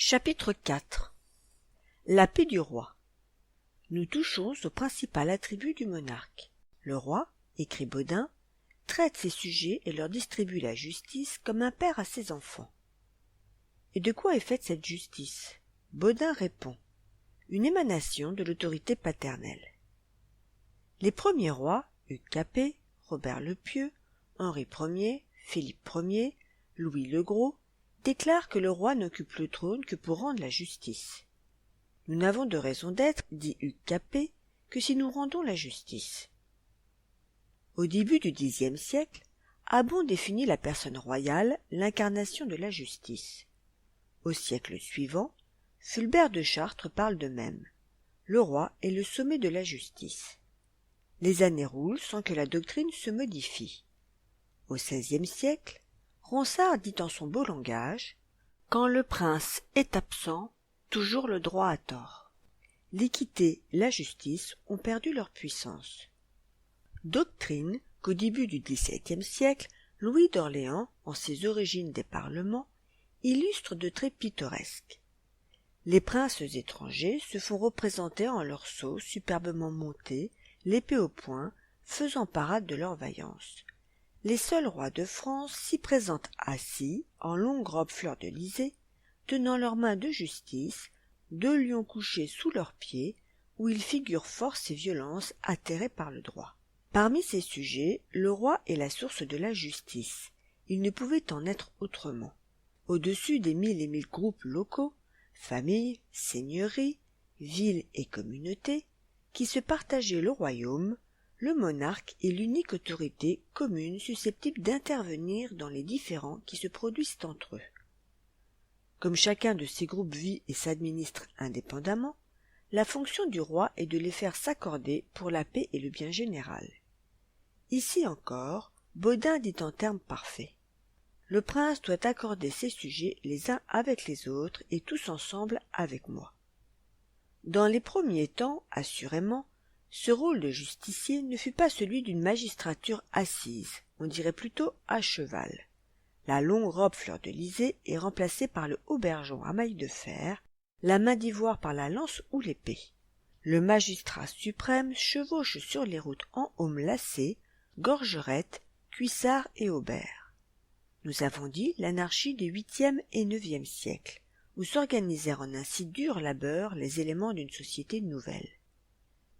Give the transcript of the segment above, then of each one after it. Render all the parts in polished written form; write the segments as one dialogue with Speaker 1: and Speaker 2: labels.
Speaker 1: Chapitre 4. La paix du roi. Nous touchons au principal attribut du monarque. Le roi, écrit Bodin, traite ses sujets et leur distribue la justice comme un père à ses enfants. Et de quoi est faite cette justice? Bodin répond: une émanation de l'autorité paternelle. Les premiers rois, Hugues Capet, Robert le Pieux, Henri Ier, Philippe Ier, Louis le Gros, déclarent que le roi n'occupe le trône que pour rendre la justice. Nous n'avons de raison d'être, dit Hugues Capet, que si nous rendons la justice. Au début du Xe siècle, Habon définit la personne royale, l'incarnation de la justice. Au siècle suivant, Fulbert de Chartres parle de même. Le roi est le sommet de la justice. Les années roulent sans que la doctrine se modifie. Au XVIe siècle, Ronsard dit en son beau langage: « Quand le prince est absent, toujours le droit a tort. » L'équité, la justice ont perdu leur puissance. Doctrine qu'au début du XVIIe siècle, Louis d'Orléans, en ses origines des parlements, illustre de traits pittoresques. Les princes étrangers se font représenter en leur sceau superbement montés, l'épée au poing, faisant parade de leur vaillance. Les seuls rois de France s'y présentent assis, en longue robe fleur-de-lysée, tenant leurs mains de justice, deux lions couchés sous leurs pieds, où ils figurent force et violence atterrés par le droit. Parmi ces sujets, le roi est la source de la justice. Il ne pouvait en être autrement. Au-dessus des 1000 et 1000 groupes locaux, familles, seigneuries, villes et communautés, qui se partageaient le royaume, le monarque est l'unique autorité commune susceptible d'intervenir dans les différends qui se produisent entre eux. Comme chacun de ces groupes vit et s'administre indépendamment, la fonction du roi est de les faire s'accorder pour la paix et le bien général. Ici encore, Bodin dit en termes parfaits: le prince doit accorder ses sujets les uns avec les autres et tous ensemble avec moi. Dans les premiers temps, assurément, ce rôle de justicier ne fut pas celui d'une magistrature assise, on dirait plutôt à cheval. La longue robe fleur-de-lysée est remplacée par le haut-bergeon à mailles de fer, la main d'ivoire par la lance ou l'épée. Le magistrat suprême chevauche sur les routes en aume lacé, gorgerette, cuissard et aubert. Nous avons dit l'anarchie des 8e et 9e siècles, où s'organisèrent en un si dur labeur les éléments d'une société nouvelle.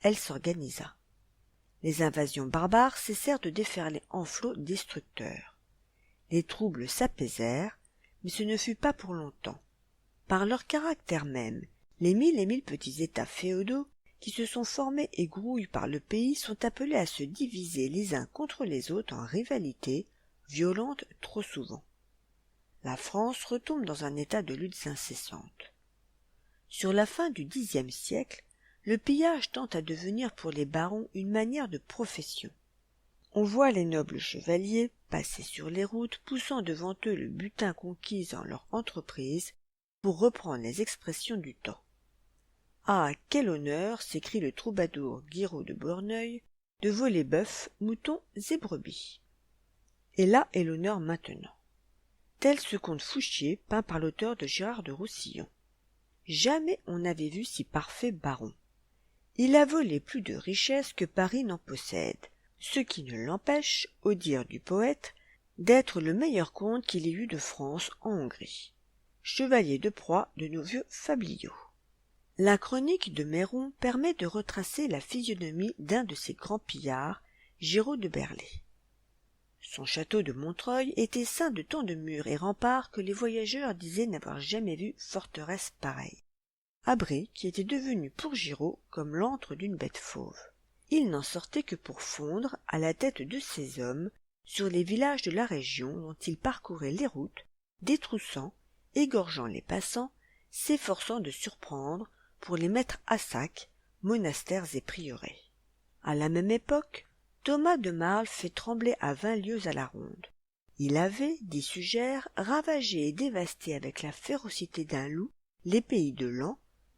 Speaker 1: Elle s'organisa. Les invasions barbares cessèrent de déferler en flots destructeurs. Les troubles s'apaisèrent, mais ce ne fut pas pour longtemps. Par leur caractère même, les 1000 et 1000 petits États féodaux qui se sont formés et grouillent par le pays sont appelés à se diviser les uns contre les autres en rivalités, violentes trop souvent. La France retombe dans un état de luttes incessantes. Sur la fin du Xe siècle, le pillage tend à devenir pour les barons une manière de profession. On voit les nobles chevaliers passer sur les routes, poussant devant eux le butin conquis dans leur entreprise, pour reprendre les expressions du temps. « Ah, quel honneur, s'écrie le troubadour Guiraud de Borneuil, de voler bœufs, moutons et brebis. » Et là est l'honneur maintenant. Tel ce conte Fouchier peint par l'auteur de Gérard de Roussillon. Jamais on n'avait vu si parfait baron. Il a volé plus de richesses que Paris n'en possède, ce qui ne l'empêche, au dire du poète, d'être le meilleur comte qu'il ait eu de France en Hongrie. Chevalier de proie de nos vieux fabliaux. La chronique de Méron permet de retracer la physionomie d'un de ces grands pillards, Giraud de Berlay. Son château de Montreuil était ceint de tant de murs et remparts que les voyageurs disaient n'avoir jamais vu forteresse pareille. Abri qui était devenu pour Giraud comme l'antre d'une bête fauve. Il n'en sortait que pour fondre, à la tête de ses hommes, sur les villages de la région dont il parcourait les routes, détroussant, égorgeant les passants, s'efforçant de surprendre, pour les mettre à sac, monastères et prieurés. À la même époque, Thomas de Marle fait trembler à 20 lieues à la ronde. Il avait, dit Sugère, ravagé et dévasté avec la férocité d'un loup les pays de Laon,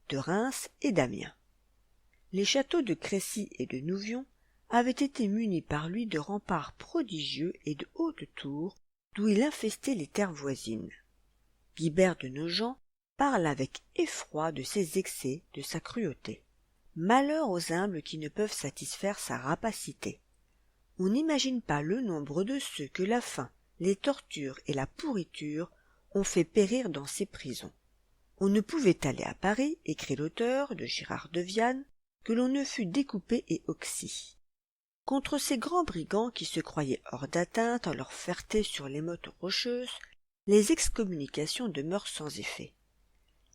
Speaker 1: de Reims et d'Amiens. Les châteaux de Crécy et de Nouvion avaient été munis par lui de remparts prodigieux et de hautes tours, d'où il infestait les terres voisines. Guibert de Nogent parle avec effroi de ses excès, de sa cruauté. Malheur aux humbles qui ne peuvent satisfaire sa rapacité. On n'imagine pas le nombre de ceux que la faim, les tortures et la pourriture ont fait périr dans ces prisons. On ne pouvait aller à Paris, écrit l'auteur de Girard de Viane, que l'on ne fût découpé et oxy. Contre ces grands brigands qui se croyaient hors d'atteinte en leur ferté sur les mottes rocheuses, les excommunications demeurent sans effet.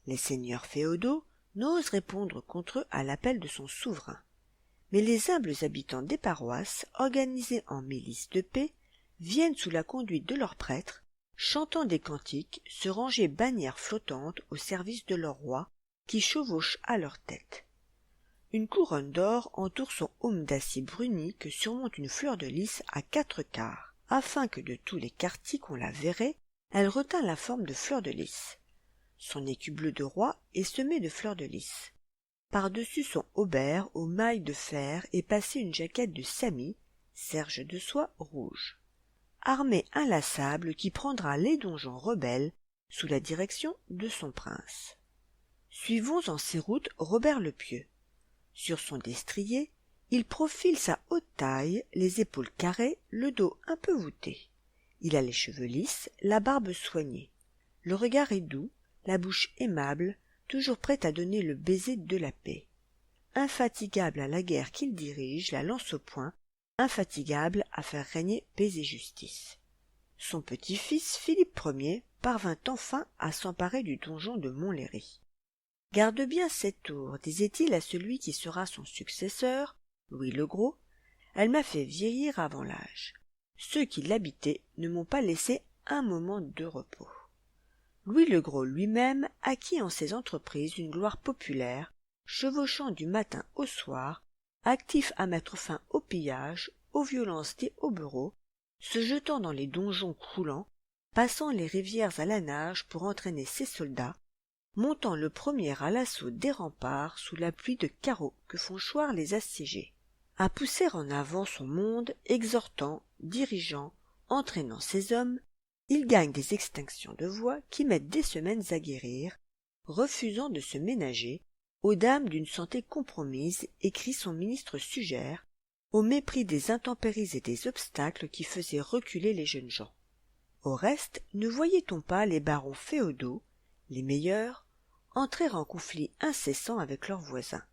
Speaker 1: Les seigneurs féodaux n'osent répondre contre eux à l'appel de son souverain. Mais les humbles habitants des paroisses, organisés en milices de paix, viennent sous la conduite de leurs prêtres, chantant des cantiques, se ranger bannières flottantes au service de leur roi, qui chevauche à leur tête. Une couronne d'or entoure son aume d'acier bruni que surmonte une fleur de lys à 4/4, afin que de tous les quartiers qu'on la verrait, elle retint la forme de fleur de lys. Son écu bleu de roi est semé de fleurs de lys. Par-dessus son haubert aux mailles de fer est passée une jaquette de samit, serge de soie rouge. Armée inlassable qui prendra les donjons rebelles sous la direction de son prince. Suivons en ses routes Robert le Pieux. Sur son destrier, il profile sa haute taille, les épaules carrées, le dos un peu voûté. Il a les cheveux lisses, la barbe soignée. Le regard est doux, la bouche aimable, toujours prêt à donner le baiser de la paix. Infatigable à la guerre qu'il dirige, la lance au poing, infatigable à faire régner paix et justice. Son petit-fils, Philippe Ier, parvint enfin à s'emparer du donjon de Montlhéry. « Garde bien cette tour, disait-il à celui qui sera son successeur, Louis le Gros, elle m'a fait vieillir avant l'âge. Ceux qui l'habitaient ne m'ont pas laissé un moment de repos. » Louis le Gros lui-même acquit en ses entreprises une gloire populaire, chevauchant du matin au soir, actif à mettre fin au pillage, aux violences des hobereaux, se jetant dans les donjons croulants, passant les rivières à la nage pour entraîner ses soldats, montant le premier à l'assaut des remparts sous la pluie de carreaux que font choir les assiégés, à pousser en avant son monde, exhortant, dirigeant, entraînant ses hommes, il gagne des extinctions de voix qui mettent des semaines à guérir, refusant de se ménager, aux dames d'une santé compromise, écrit son ministre Sugère, au mépris des intempéries et des obstacles qui faisaient reculer les jeunes gens. Au reste, ne voyait-on pas les barons féodaux, les meilleurs, entrer en conflit incessant avec leurs voisins.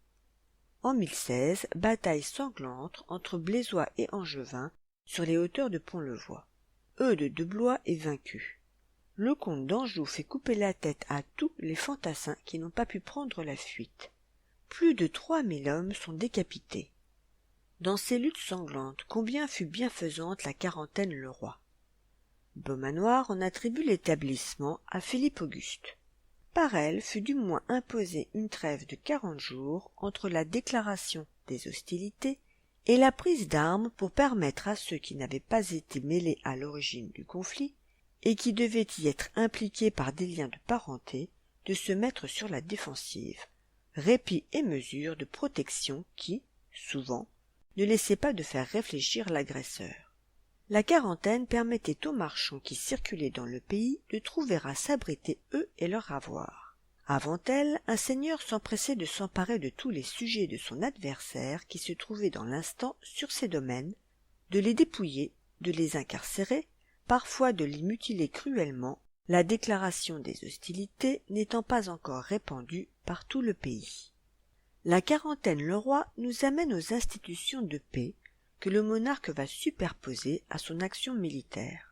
Speaker 1: En 1016, bataille sanglante entre Blésois et Angevins sur les hauteurs de Pont-le-Voix. Eudes de Blois est vaincu. Le comte d'Anjou fait couper la tête à tous les fantassins qui n'ont pas pu prendre la fuite. Plus de 3000 hommes sont décapités. Dans ces luttes sanglantes, combien fut bienfaisante la quarantaine le roi. Beaumanoir en attribue l'établissement à Philippe Auguste. Par elle fut du moins imposée une trêve de 40 jours entre la déclaration des hostilités et la prise d'armes pour permettre à ceux qui n'avaient pas été mêlés à l'origine du conflit et qui devaient y être impliqués par des liens de parenté de se mettre sur la défensive, répit et mesure de protection qui, souvent, ne laissaient pas de faire réfléchir l'agresseur. La quarantaine permettait aux marchands qui circulaient dans le pays de trouver à s'abriter eux et leur avoir. Avant elle, un seigneur s'empressait de s'emparer de tous les sujets de son adversaire qui se trouvaient dans l'instant sur ses domaines, de les dépouiller, de les incarcérer, parfois de les mutiler cruellement, la déclaration des hostilités n'étant pas encore répandue par tout le pays. La quarantaine le roi nous amène aux institutions de paix que le monarque va superposer à son action militaire.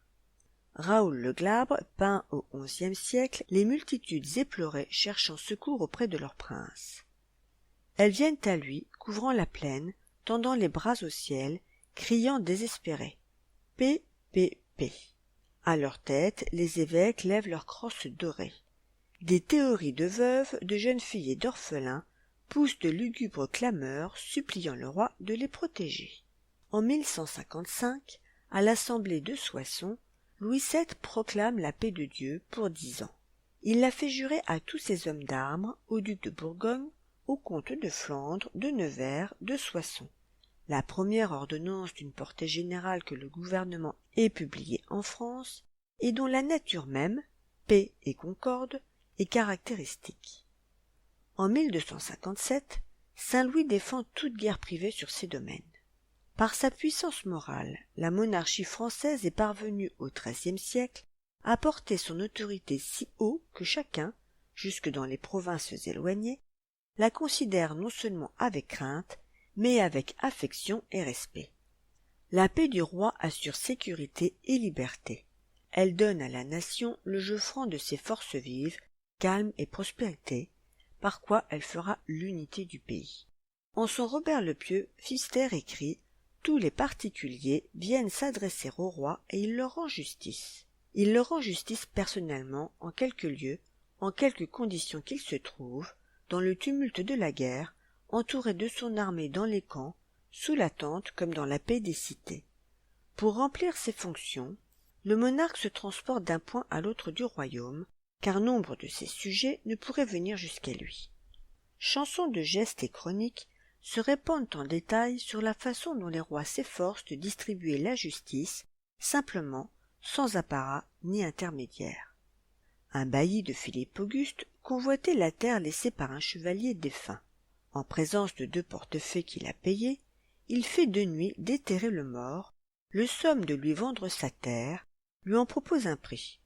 Speaker 1: Raoul le Glabre peint au XIe siècle les multitudes éplorées cherchant secours auprès de leur prince. Elles viennent à lui, couvrant la plaine, tendant les bras au ciel, criant désespérées « Paix, paix, paix ». À leur tête, les évêques lèvent leurs crosses dorées. Des théories de veuves, de jeunes filles et d'orphelins poussent de lugubres clameurs suppliant le roi de les protéger. En 1155, à l'Assemblée de Soissons, Louis VII proclame la paix de Dieu pour 10 ans. Il la fait jurer à tous ses hommes d'armes, aux ducs de Bourgogne, aux comtes de Flandre, de Nevers, de Soissons. La première ordonnance d'une portée générale que le gouvernement ait publiée en France, et dont la nature même, paix et concorde, et caractéristiques. En 1257, Saint-Louis défend toute guerre privée sur ces domaines. Par sa puissance morale, la monarchie française est parvenue au XIIIe siècle à porter son autorité si haut que chacun, jusque dans les provinces éloignées, la considère non seulement avec crainte, mais avec affection et respect. La paix du roi assure sécurité et liberté. Elle donne à la nation le jeu franc de ses forces vives, calme et prospérité, par quoi elle fera l'unité du pays. En son Robert le Pieux, Pfister écrit « Tous les particuliers viennent s'adresser au roi et il leur rend justice. Il leur rend justice personnellement en quelque lieu, en quelque condition qu'il se trouve, dans le tumulte de la guerre, entouré de son armée dans les camps, sous la tente comme dans la paix des cités. Pour remplir ses fonctions, le monarque se transporte d'un point à l'autre du royaume, car nombre de ses sujets ne pourraient venir jusqu'à lui. » Chansons de gestes et chroniques se répandent en détail sur la façon dont les rois s'efforcent de distribuer la justice, simplement, sans apparat ni intermédiaire. Un bailli de Philippe Auguste convoitait la terre laissée par un chevalier défunt. En présence de 2 portefaix qu'il a payés, il fait de nuit déterrer le mort, le somme de lui vendre sa terre, lui en propose un prix.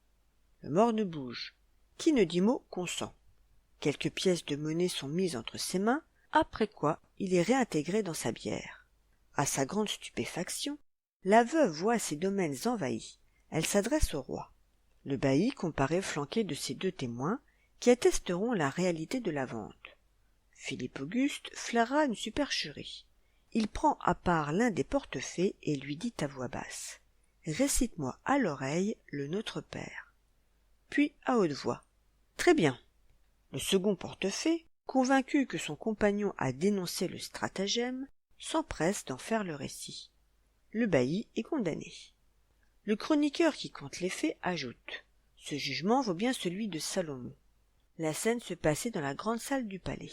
Speaker 1: Le mort ne bouge. Qui ne dit mot consent. Quelques pièces de monnaie sont mises entre ses mains, après quoi il est réintégré dans sa bière. À sa grande stupéfaction, la veuve voit ses domaines envahis. Elle s'adresse au roi. Le bailli comparaît flanqué de ses 2 témoins qui attesteront la réalité de la vente. Philippe Auguste flaira une supercherie. Il prend à part l'un des portefaix et lui dit à voix basse « Récite-moi à l'oreille le Notre Père. » Puis à haute voix « Très bien. » Le second portefaix, convaincu que son compagnon a dénoncé le stratagème, s'empresse d'en faire le récit. Le bailli est condamné. Le chroniqueur qui compte les faits ajoute « Ce jugement vaut bien celui de Salomon. » La scène se passait dans la grande salle du palais.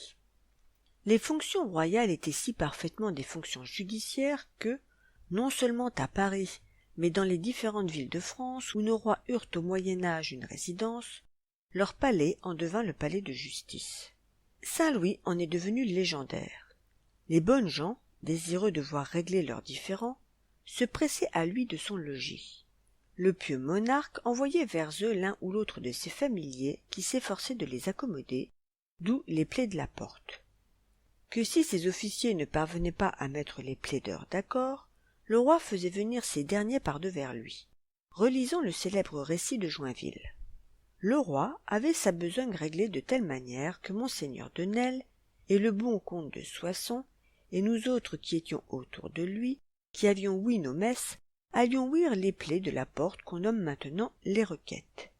Speaker 1: Les fonctions royales étaient si parfaitement des fonctions judiciaires que, non seulement à Paris, mais dans les différentes villes de France où nos rois eurent au Moyen-Âge une résidence, leur palais en devint le palais de justice. Saint-Louis en est devenu légendaire. Les bonnes gens, désireux de voir régler leurs différends, se pressaient à lui de son logis. Le pieux monarque envoyait vers eux l'un ou l'autre de ses familiers qui s'efforçaient de les accommoder, d'où les plaies de la porte. Que si ces officiers ne parvenaient pas à mettre les plaideurs d'accord, le roi faisait venir ces derniers par devers lui. Relisons le célèbre récit de Joinville. Le roi avait sa besogne réglée de telle manière que monseigneur de Nesle et le bon comte de Soissons et nous autres qui étions autour de lui, qui avions ouï nos messes, allions ouïr les plaies de la porte qu'on nomme maintenant les requêtes.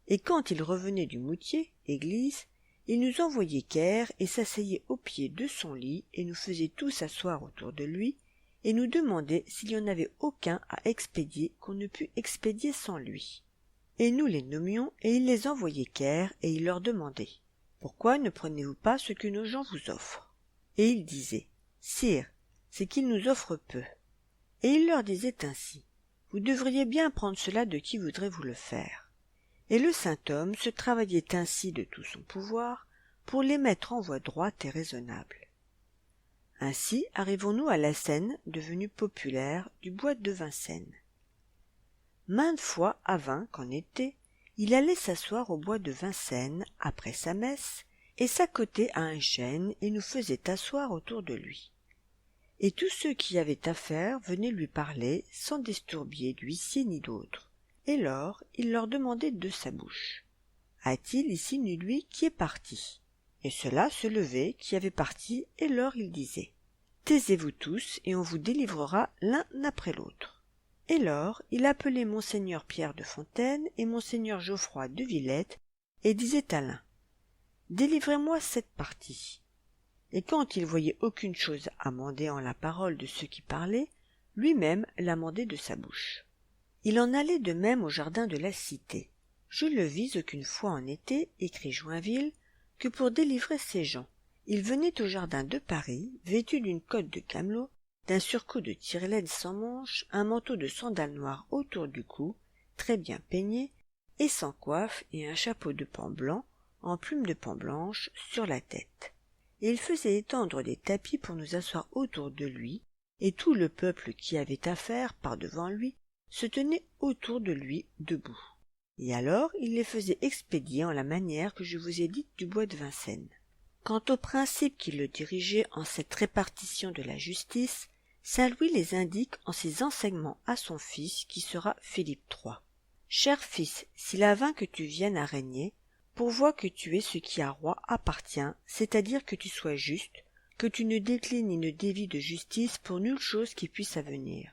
Speaker 1: Et quand il revenait du moutier, église, il nous envoyait quer et s'asseyait au pied de son lit et nous faisait tous asseoir autour de lui et nous demandait s'il y en avait aucun à expédier qu'on ne pût expédier sans lui. Et nous les nommions et il les envoyait quer et il leur demandait « Pourquoi ne prenez-vous pas ce que nos gens vous offrent ?» Et ils disaient « Sire, c'est qu'ils nous offrent peu. » Et il leur disait ainsi « Vous devriez bien prendre cela de qui voudrait vous le faire. » Et le saint homme se travaillait ainsi de tout son pouvoir pour les mettre en voie droite et raisonnable. Ainsi arrivons-nous à la scène devenue populaire du bois de Vincennes. Maintes fois à vin qu'en été, il allait s'asseoir au bois de Vincennes après sa messe et s'accotait à un chêne et nous faisait asseoir autour de lui. Et tous ceux qui avaient affaire venaient lui parler sans d'estourbier d'huissier ni d'autre. Et lors, il leur demandait de sa bouche « A-t-il ici nului qui est parti ?» Et ceux-là se levaient qui avaient parti, et lors il disait « Taisez-vous tous, et on vous délivrera l'un après l'autre. » Et lors, il appelait monseigneur Pierre de Fontaine et monseigneur Geoffroy de Villette, et disait à l'un « Délivrez-moi cette partie. » Et quand il voyait aucune chose amender en la parole de ceux qui parlaient, lui-même l'amendait de sa bouche. Il en allait de même au jardin de la cité. Je le vis aucune fois en été, écrit Joinville, que pour délivrer ses gens. Il venait au jardin de Paris, vêtu d'une cotte de camelot, d'un surcot de tire-laine sans manches, un manteau de sandales noires autour du cou, très bien peigné, et sans coiffe, et un chapeau de pan blanc, en plumes de pan blanches, sur la tête. Et il faisait étendre des tapis pour nous asseoir autour de lui, et tout le peuple qui avait affaire par devant lui se tenait autour de lui debout. Et alors il les faisait expédier en la manière que je vous ai dite du bois de Vincennes. Quant aux principes qui le dirigeaient en cette répartition de la justice, saint Louis les indique en ses enseignements à son fils qui sera Philippe III. « Cher fils, s'il a vain que tu viennes à régner, pourvois que tu aies ce qui à roi appartient, c'est-à-dire que tu sois juste, que tu ne déclines ni ne dévies de justice pour nulle chose qui puisse avenir.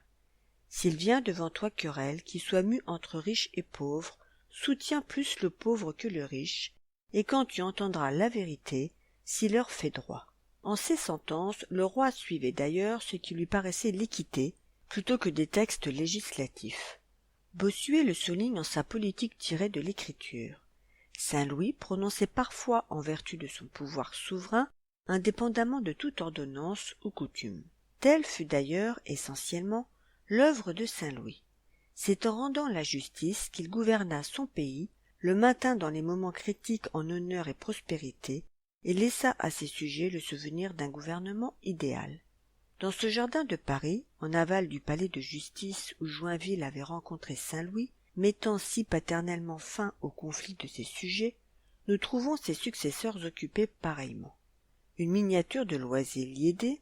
Speaker 1: S'il vient devant toi querelle qui soit mue entre riches et pauvres, soutiens plus le pauvre que le riche, et quand tu entendras la vérité, s'il leur fait droit. » En ces sentences, le roi suivait d'ailleurs ce qui lui paraissait l'équité, plutôt que des textes législatifs. Bossuet le souligne en sa politique tirée de l'Écriture. Saint Louis prononçait parfois en vertu de son pouvoir souverain, indépendamment de toute ordonnance ou coutume. Telle fut d'ailleurs, essentiellement, l'œuvre de saint Louis. C'est en rendant la justice qu'il gouverna son pays, le maintint dans les moments critiques en honneur et prospérité, et laissa à ses sujets le souvenir d'un gouvernement idéal. Dans ce jardin de Paris, en aval du palais de justice où Joinville avait rencontré saint Louis, mettant si paternellement fin au conflit de ses sujets, nous trouvons ses successeurs occupés pareillement. Une miniature de Loisé Liédé,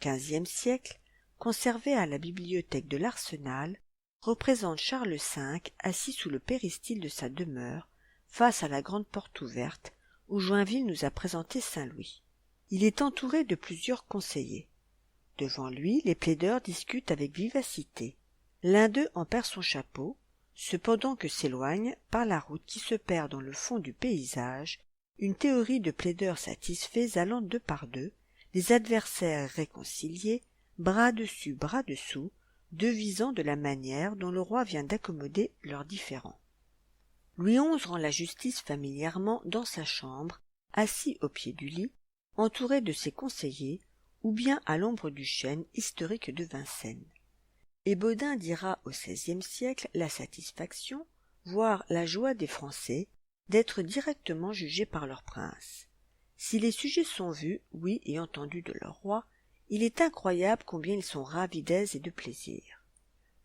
Speaker 1: XVe siècle, conservée à la bibliothèque de l'Arsenal, représente Charles V assis sous le péristyle de sa demeure, face à la grande porte ouverte, où Joinville nous a présenté saint Louis. Il est entouré de plusieurs conseillers. Devant lui, les plaideurs discutent avec vivacité. L'un d'eux en perd son chapeau, cependant que s'éloigne, par la route qui se perd dans le fond du paysage, une théorie de plaideurs satisfaits allant deux par deux, les adversaires réconciliés, bras dessus, bras dessous, devisant de la manière dont le roi vient d'accommoder leurs différends. Louis XI rend la justice familièrement dans sa chambre, assis au pied du lit, entouré de ses conseillers, ou bien à l'ombre du chêne historique de Vincennes. Et Bodin dira au XVIe siècle la satisfaction, voire la joie des Français, d'être directement jugés par leur prince. Si les sujets sont vus, oui, et entendus de leur roi, il est incroyable combien ils sont ravis d'aise et de plaisir.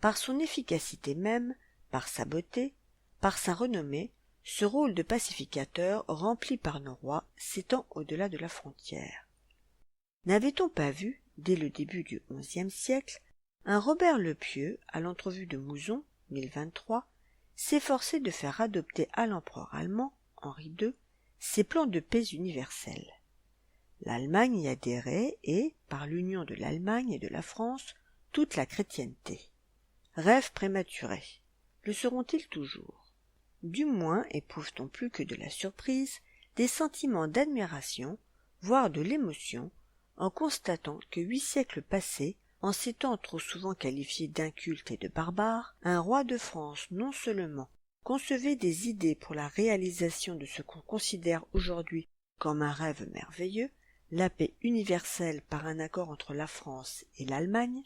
Speaker 1: Par son efficacité même, par sa beauté, par sa renommée, ce rôle de pacificateur rempli par nos rois s'étend au-delà de la frontière. N'avait-on pas vu, dès le début du XIe siècle, un Robert le Pieux, à l'entrevue de Mouzon, 1023, s'efforcer de faire adopter à l'empereur allemand, Henri II, ses plans de paix universelle. L'Allemagne y adhérait et, par l'union de l'Allemagne et de la France, toute la chrétienté. Rêve prématuré. Le seront-ils toujours? Du moins éprouve-t-on plus que de la surprise, des sentiments d'admiration, voire de l'émotion, en constatant que 8 siècles passés, en s'étant trop souvent qualifié d'inculte et de barbare, un roi de France non seulement concevait des idées pour la réalisation de ce qu'on considère aujourd'hui comme un rêve merveilleux, la paix universelle par un accord entre la France et l'Allemagne,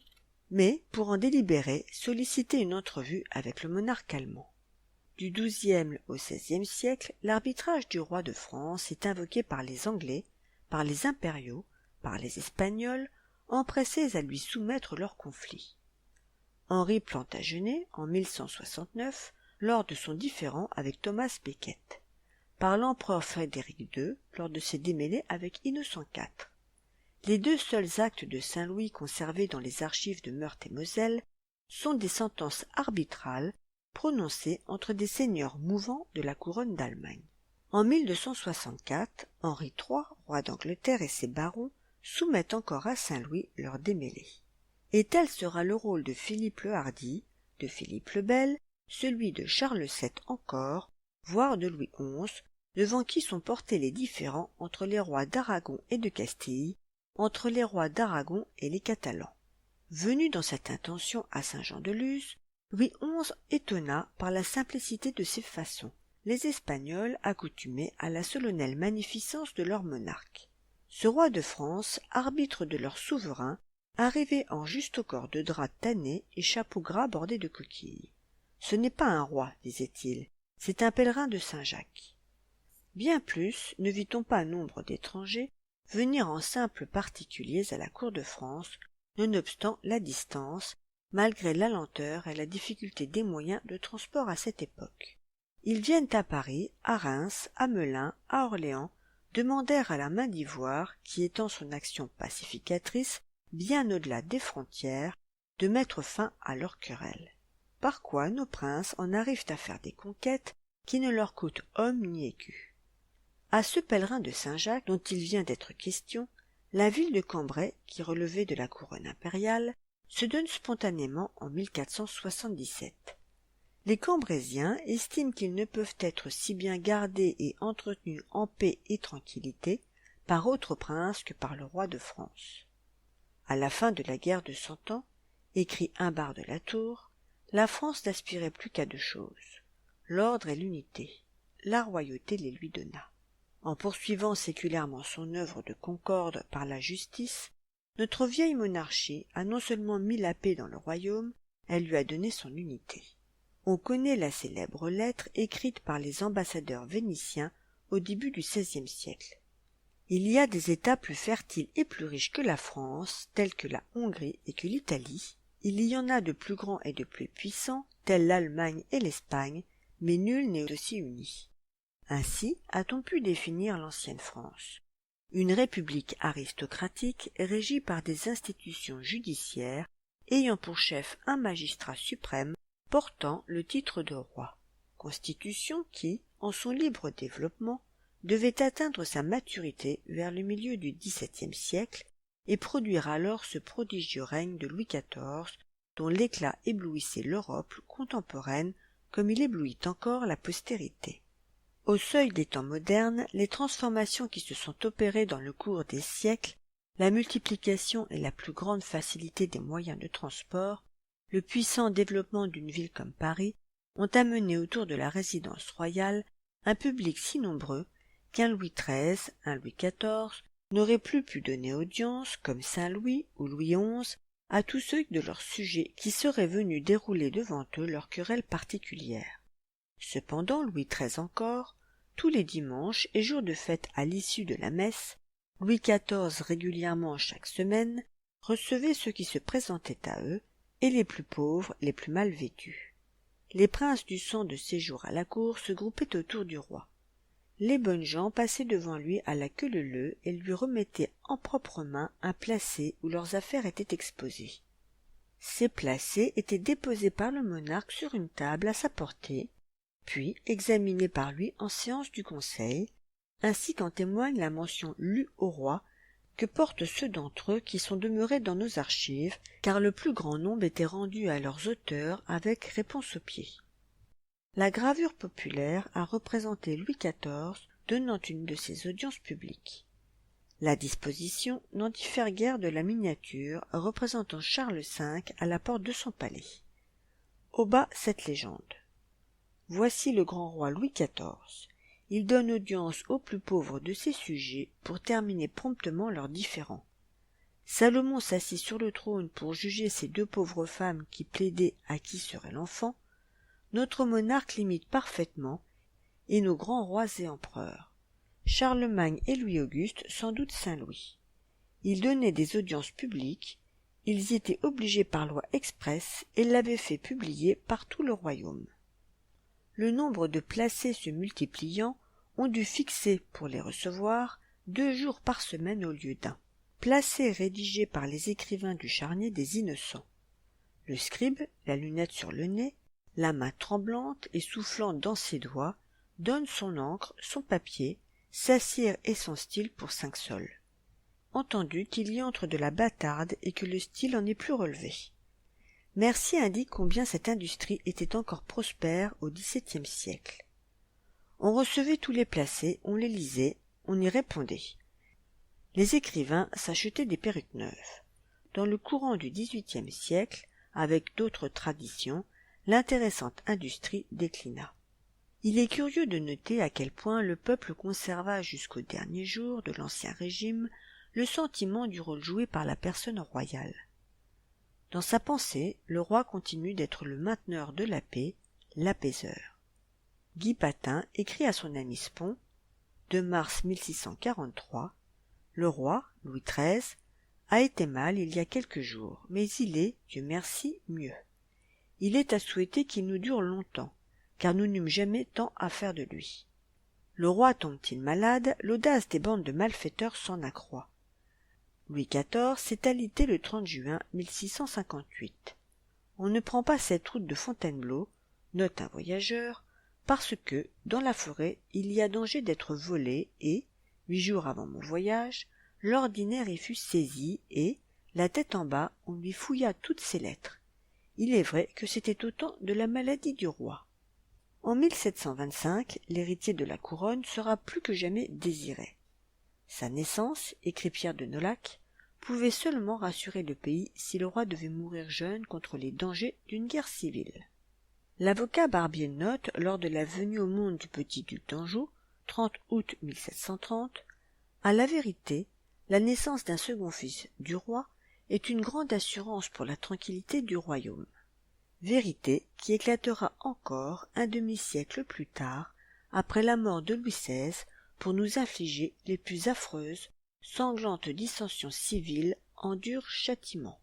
Speaker 1: mais, pour en délibérer, solliciter une entrevue avec le monarque allemand. Du XIIe au XVIe siècle, l'arbitrage du roi de France est invoqué par les Anglais, par les impériaux, par les Espagnols, empressés à lui soumettre leur conflit. Henri Plantagenet, en 1169, lors de son différend avec Thomas Becket, par l'empereur Frédéric II, lors de ses démêlés avec Innocent IV. Les deux seuls actes de saint Louis conservés dans les archives de Meurthe-et-Moselle sont des sentences arbitrales prononcées entre des seigneurs mouvants de la couronne d'Allemagne. En 1264, Henri III, roi d'Angleterre et ses barons soumettent encore à saint Louis leurs démêlés. Et tel sera le rôle de Philippe le Hardi, de Philippe le Bel, celui de Charles VII encore, voire de Louis XI, devant qui sont portés les différends entre les rois d'Aragon et de Castille, entre les rois d'Aragon et les Catalans. Venu dans cette intention à Saint-Jean-de-Luz, Louis XI étonna par la simplicité de ses façons les Espagnols accoutumés à la solennelle magnificence de leur monarque. Ce roi de France, arbitre de leur souverain, arrivait en juste corps de drap tanné et chapeau gras bordé de coquilles. Ce n'est pas un roi, disait-il, c'est un pèlerin de Saint-Jacques. Bien plus ne vit-on pas nombre d'étrangers venir en simples particuliers à la cour de France, nonobstant la distance, malgré la lenteur et la difficulté des moyens de transport à cette époque. Ils viennent à Paris, à Reims, à Melun, à Orléans, demander à la main d'Ivoire, qui étend son action pacificatrice bien au-delà des frontières, de mettre fin à leurs querelles. Par quoi nos princes en arrivent à faire des conquêtes qui ne leur coûtent homme ni écu. À ce pèlerin de Saint-Jacques dont il vient d'être question, la ville de Cambrai, qui relevait de la couronne impériale, se donne spontanément en 1477. Les Cambraisiens estiment qu'ils ne peuvent être si bien gardés et entretenus en paix et tranquillité par autre prince que par le roi de France. À la fin de la guerre de Cent Ans, écrit Humbert de la Tour, la France n'aspirait plus qu'à deux choses, l'ordre et l'unité. La royauté les lui donna. En poursuivant séculairement son œuvre de concorde par la justice, notre vieille monarchie a non seulement mis la paix dans le royaume, elle lui a donné son unité. On connaît la célèbre lettre écrite par les ambassadeurs vénitiens au début du XVIe siècle. Il y a des États plus fertiles et plus riches que la France, tels que la Hongrie et que l'Italie. Il y en a de plus grands et de plus puissants, tels l'Allemagne et l'Espagne, mais nul n'est aussi uni. Ainsi a-t-on pu définir l'ancienne France. Une république aristocratique régie par des institutions judiciaires, ayant pour chef un magistrat suprême portant le titre de roi. Constitution qui, en son libre développement, devait atteindre sa maturité vers le milieu du XVIIe siècle et produire alors ce prodigieux règne de Louis XIV dont l'éclat éblouissait l'Europe contemporaine comme il éblouit encore la postérité. Au seuil des temps modernes, les transformations qui se sont opérées dans le cours des siècles, la multiplication et la plus grande facilité des moyens de transport, le puissant développement d'une ville comme Paris, ont amené autour de la résidence royale un public si nombreux qu'un Louis XIII, un Louis XIV n'aurait plus pu donner audience, comme Saint-Louis ou Louis XI, à tous ceux de leurs sujets qui seraient venus dérouler devant eux leurs querelles particulières. Cependant, Louis XIII encore, tous les dimanches et jours de fête à l'issue de la messe, Louis XIV régulièrement chaque semaine, recevait ceux qui se présentaient à eux, et les plus pauvres, les plus mal vêtus. Les princes du sang de séjour à la cour se groupaient autour du roi. Les bonnes gens passaient devant lui à la queue leu-leu et lui remettaient en propres mains un placet où leurs affaires étaient exposées. Ces placets étaient déposés par le monarque sur une table à sa portée, puis examinés par lui en séance du conseil, ainsi qu'en témoigne la mention lue au roi que portent ceux d'entre eux qui sont demeurés dans nos archives, car le plus grand nombre était rendu à leurs auteurs avec réponse au pied. La gravure populaire a représenté Louis XIV donnant une de ses audiences publiques. La disposition n'en diffère guère de la miniature représentant Charles V à la porte de son palais. Au bas, cette légende. Voici le grand roi Louis XIV. Il donne audience aux plus pauvres de ses sujets pour terminer promptement leurs différends. Salomon s'assit sur le trône pour juger ces deux pauvres femmes qui plaidaient à qui serait l'enfant. Notre monarque l'imite parfaitement, et nos grands rois et empereurs. Charlemagne et Louis-Auguste, sans doute Saint-Louis. Ils donnaient des audiences publiques, ils y étaient obligés par loi expresse et l'avaient fait publier par tout le royaume. Le nombre de placets se multipliant, on dut fixer, pour les recevoir, 2 jours par semaine au lieu d'un. Placets rédigés par les écrivains du charnier des Innocents. Le scribe, la lunette sur le nez, la main tremblante et soufflant dans ses doigts, donne son encre, son papier, sa cire et son style pour 5 sols. Entendu qu'il y entre de la bâtarde et que le style en est plus relevé. Mercier indique combien cette industrie était encore prospère au XVIIe siècle. On recevait tous les placets, on les lisait, on y répondait. Les écrivains s'achetaient des perruques neuves. Dans le courant du XVIIIe siècle, avec d'autres traditions, l'intéressante industrie déclina. Il est curieux de noter à quel point le peuple conserva jusqu'aux derniers jours de l'Ancien Régime le sentiment du rôle joué par la personne royale. Dans sa pensée, le roi continue d'être le mainteneur de la paix, l'apaiseur. Guy Patin écrit à son ami Spon 2 mars 1643, le roi, Louis XIII, a été mal il y a quelques jours, mais il est, Dieu merci, mieux. Il est à souhaiter qu'il nous dure longtemps, car nous n'eûmes jamais tant à faire de lui. Le roi tombe-t-il malade, l'audace des bandes de malfaiteurs s'en accroît. Louis XIV s'est alité le 30 juin 1658. On ne prend pas cette route de Fontainebleau, note un voyageur, parce que, dans la forêt, il y a danger d'être volé et, 8 jours avant mon voyage, l'ordinaire y fut saisi et, la tête en bas, on lui fouilla toutes ses lettres. Il est vrai que c'était au temps de la maladie du roi. En 1725, l'héritier de la couronne sera plus que jamais désiré. Sa naissance, écrit Pierre de Nolhac, pouvait seulement rassurer le pays si le roi devait mourir jeune contre les dangers d'une guerre civile. L'avocat Barbier note, lors de la venue au monde du petit duc d'Anjou, 30 août 1730, « À la vérité, la naissance d'un second fils du roi est une grande assurance pour la tranquillité du royaume. Vérité qui éclatera encore un demi-siècle plus tard, après la mort de Louis XVI, pour nous infliger les plus affreuses, sanglantes dissensions civiles en dur châtiment. »